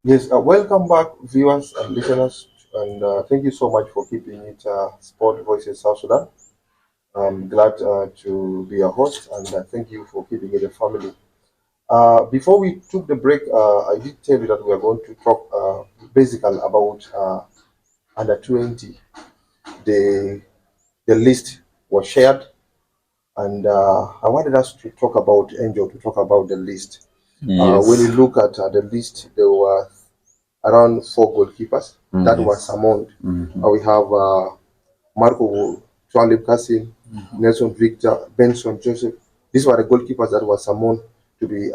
Yes, welcome back, viewers and listeners, and thank you so much for keeping it Sport Voices South Sudan. I'm glad to be a host, and thank you for keeping it a family. Before we took the break, I did tell you that we are going to talk basically about under 20. The the list was shared, and I wanted us to talk about Angel to talk about the list. When you Yes. look at the list, there were around four goalkeepers that were Yes. summoned. Mhm. We have Marco Twalib Kassim, Nelson Victor, Benson Joseph. These were the goalkeepers that were summoned to be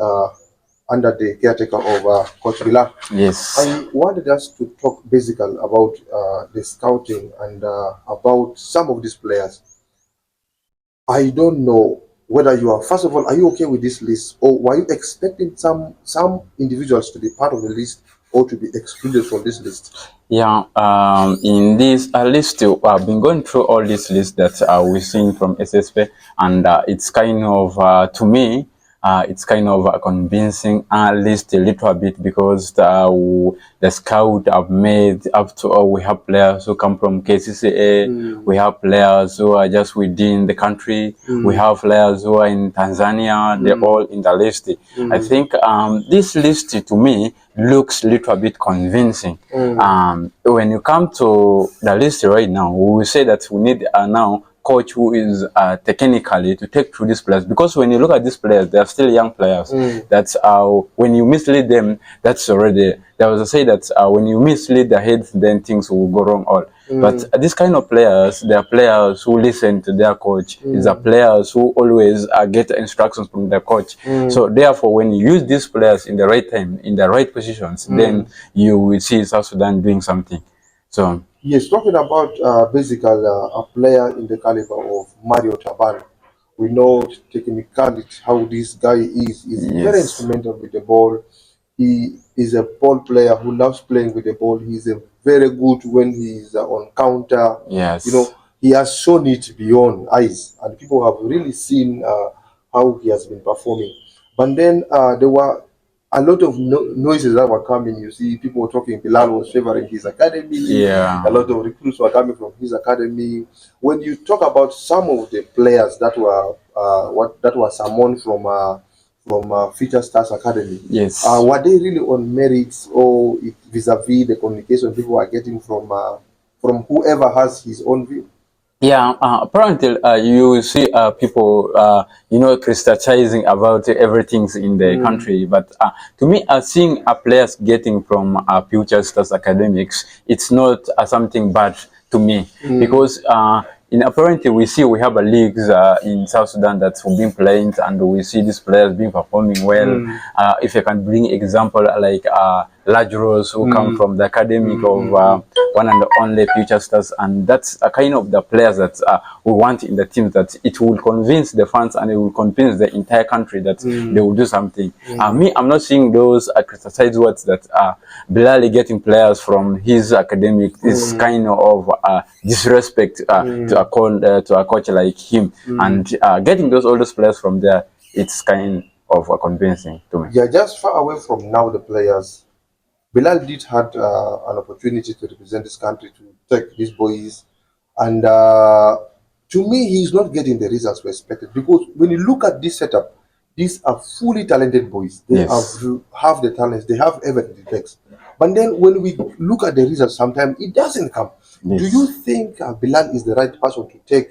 under the caretaker of Coach Villar. Yes. I wanted us to talk basically about the scouting and about some of these players. I don't know whether you are, first of all, are you okay with this list, or were you expecting some individuals to be part of the list or to be excluded from this list? Yeah. In this list, I've been going through all these lists that we've seen from SSP, and it's kind of to me. It's kind of a convincing list a little bit because the scout have made up to we have players who come from KCCA, Mm, we have players who are just within the country, we mm, have players who are in Tanzania, they're mm, all in the list. I mm, think this list to me looks a little bit convincing. mm, When you come to the list right now, we will say that we need now coach who is technically to take through these players, because when you look at these players, they are still young players. mm, That's when you mislead them, that's already there was a say that when you mislead the heads, then things will go wrong all. But mm, this kind of players, they are players who listen to their coach. These are mm, players who always get instructions from their coach. mm, So therefore, when you use these players in the right time, in the right positions, then mm. you will see South Sudan doing something. So Yes, talking about basically a player in the caliber of Mario Taban, we know technically how this guy is. He's very yes, instrumental with the ball. He is a ball player who loves playing with the ball. He's a very good when he's on counter. You yes, know, he has shown it beyond eyes, and people have really seen how he has been performing. But then there were a lot of noises that were coming. You see, people were talking. Bilal was favoring his academy. A yeah, lot of recruits were coming from his academy. When you talk about some of the players that were that were summoned from Future Stars Academy, yes. were they really on merits or vis-a-vis the communication people are getting from whoever has his own view? Yeah, apparently you will see people, criticizing about everything in the Mm, country. But to me, seeing players getting from future stars academics, it's not something bad to me, mm, because in apparently we have a leagues in South Sudan that's been playing, and we see these players being performing well. mm, If I can bring example like large roles who come mm, from the academic mm, of mm, one and only future stars, and that's a kind of the players that we want in the team, that it will convince the fans and it will convince the entire country that they mm, will do something. mm, Me, I'm not seeing those criticized words that Bilal getting players from his academic is mm, kind of disrespect to mm, to a coach like him, mm. and getting all those players from there, it's kind of convincing to me. Yeah, just far away from now the players. Bilal did had an opportunity to represent this country to take these boys, and to me, he's not getting the results we expected. Because when you look at this setup, these are fully talented boys. They Yes, have the talents, they have everything it takes. But then when we look at the results, sometimes it doesn't come. Do you yes. think Bilal is the right person to take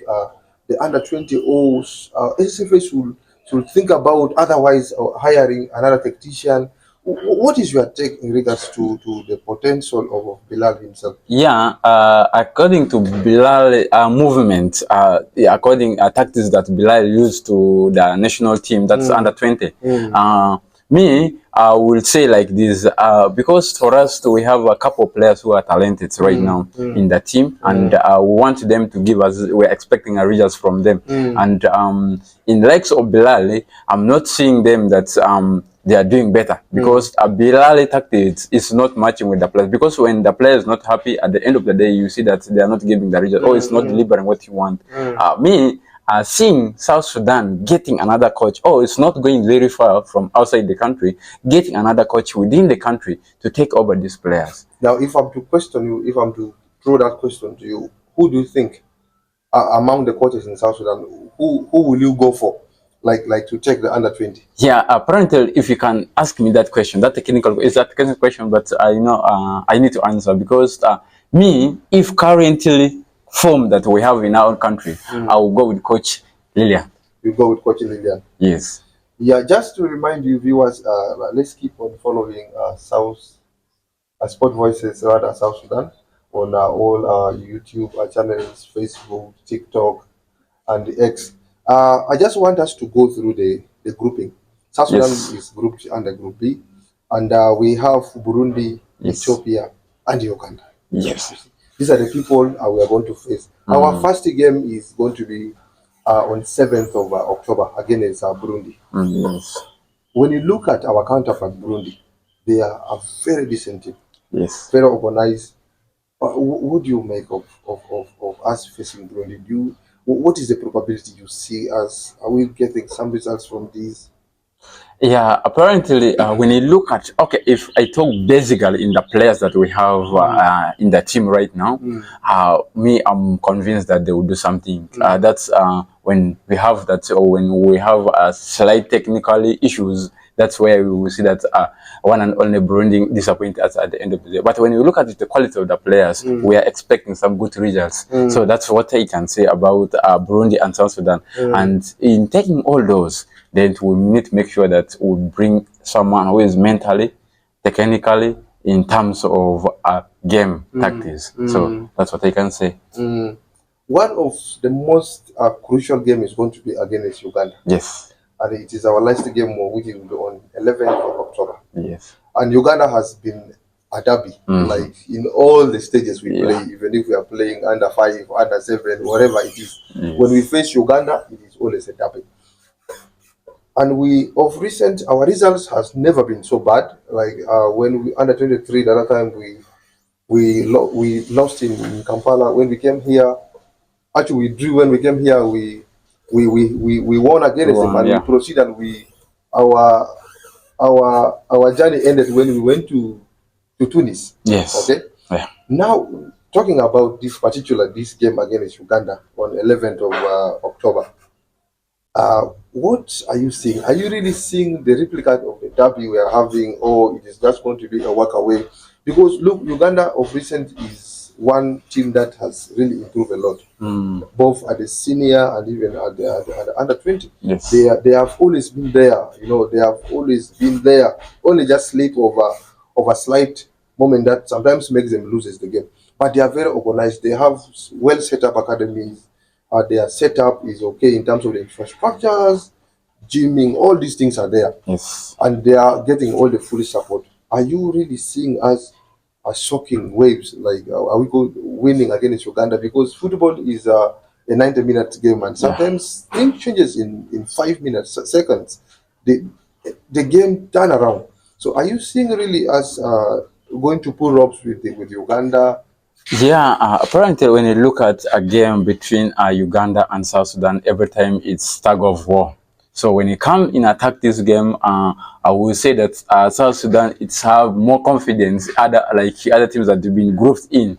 the under 20 O's? SFA should think about otherwise hiring another technician. What is your take in regards to the potential of Bilal himself? Yeah, according to Bilal movement, yeah, according tactics that Bilal used to the national team, that's under Mm, 20. mm, Uh, Me, I will say like this, because for us, we have a couple of players who are talented right mm, now mm, in the team, and mm, we want them to give us, we're expecting a results from them. mm, And in the likes of Bilal, I'm not seeing them that they are doing better, mm, because Bilal tactics is not matching with the players. Because when the player is not happy, at the end of the day, you see that they are not giving the result, or it's not mm, delivering what you want. mm, Me, seeing South Sudan getting another coach, oh, it's not going very far from outside the country, getting another coach within the country to take over these players. Now, if I'm to question you, if I'm to throw that question to you, who do you think among the coaches in South Sudan, who will you go for, like to take the under 20? Yeah, apparently, if you can ask me that question, that technical is a technical question, but I know I need to answer because me, if currently form that we have in our country, I will go with Coach Lilian. You go with Coach Lilian. Yes. Yeah, just to remind you viewers, let's keep on following Sport Voices rather South Sudan on all YouTube channels, Facebook, TikTok, and the X. I just want us to go through the grouping. South Sudan Yes. is grouped under Group B, and we have Burundi, Yes. Ethiopia, and Uganda. Yes. These are the people we are going to face. Our first game is going to be on 7th of October against Burundi. Yes. When you look at our counterpart Burundi, they are a very decent team, Yes. very organized. What do you make of us facing Burundi? What is the probability you see us? Are we getting some results from these? Yeah, apparently, when you look at, okay, if I talk basically in the players that we have in the team right now, me, I'm convinced that they will do something. That's when we have that, or when we have slight technical issues, that's where we will see that one and only Burundi disappoint us at the end of the day. But when you look at the quality of the players, we are expecting some good results. So that's what I can say about Burundi and South Sudan. And in taking all those, then we need to make sure that we bring someone who is mentally, technically, in terms of game tactics. So that's what I can say. One of the most crucial game is going to be against Uganda. Yes. And it is our last game, which will be on 11th of October. Yes. And Uganda has been a derby, like in all the stages we play, even if we are playing under 5, under 7, whatever it is. Yes. When we face Uganda, it is always a derby. And we, of recent, our results has never been so bad. Like when we under 23, the other time we lost in Kampala. When we came here, actually we drew. When we came here, we won against them, and we proceed, and our journey ended when we went to Tunis. Yes. Okay. Yeah. Now talking about this game against Uganda on 11th of October. What are you seeing? Are you really seeing the replica of the derby we are having, or it is just going to be a walk away? Because look, Uganda of recent is one team that has really improved a lot, both at the senior and even at the under 20. Yes. They have always been there. They have always been there. Only just slip of a slight moment that sometimes makes them loses the game. But they are very organized. They have well set up academies. Their setup is okay in terms of the infrastructures, gymming, all these things are there. Yes. And they are getting all the full support. Are you really seeing us shocking waves? Like, are we winning against Uganda? Because football is a 90-minute game, and sometimes things changes in 5 minutes, seconds. The game turn around. So, are you seeing really us going to pull ropes with Uganda? Yeah, apparently when you look at a game between Uganda and South Sudan, every time it's tug of war. So when you come in attack this game, I will say that South Sudan, it's have more confidence. Other teams that have been grouped in,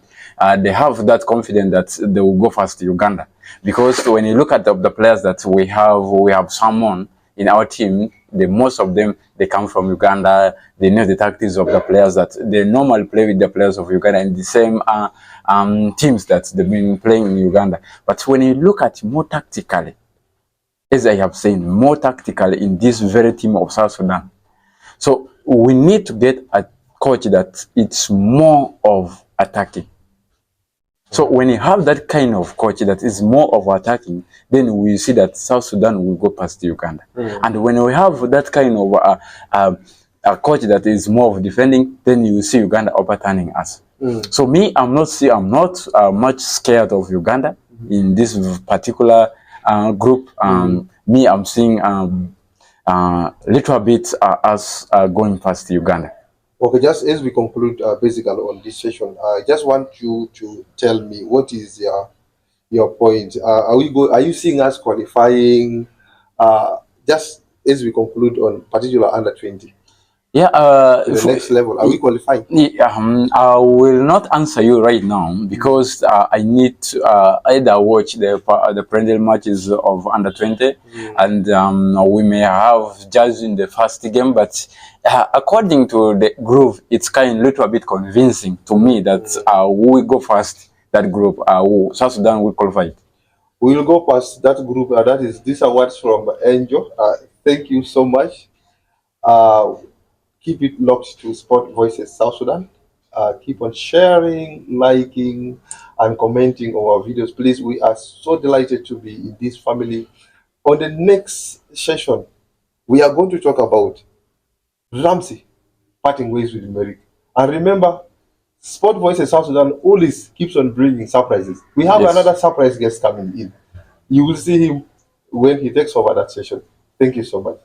they have that confidence that they will go fast to Uganda. Because when you look at the players that we have someone in our team, most of them, they come from Uganda. They know the tactics of the players that they normally play with the players of Uganda in the same teams that they've been playing in Uganda. But when you look at more tactically, as I have said, more tactically in this very team of South Sudan. So we need to get a coach that it's more of attacking. So when you have that kind of coach that is more of attacking, then we see that South Sudan will go past Uganda. And when we have that kind of a coach that is more of defending, then you see Uganda overturning us. So me, I'm not much scared of Uganda in this particular group. Me, I'm seeing little bit us going past Uganda. Okay, just as we conclude basically on this session, I just want you to tell me what is your point. Are you seeing us qualifying? Just as we conclude on particular under 20 Yeah, to the next level, are we qualifying? I will not answer you right now because I need to either watch the parental matches of under 20, and we may have judged in the first game, but according to the group, it's kind of little bit convincing to me that we go first. That group, South Sudan will qualify. We will go past that group. That is these awards from Angel. Thank you so much. Uh, Keep it locked to Sport Voices South Sudan. Keep on sharing, liking, and commenting on our videos. Please, we are so delighted to be in this family. On the next session, we are going to talk about Ramsey parting ways with Merrick. And remember, Sport Voices South Sudan always keeps on bringing surprises. We have Yes. another surprise guest coming in. You will see him when he takes over that session. Thank you so much.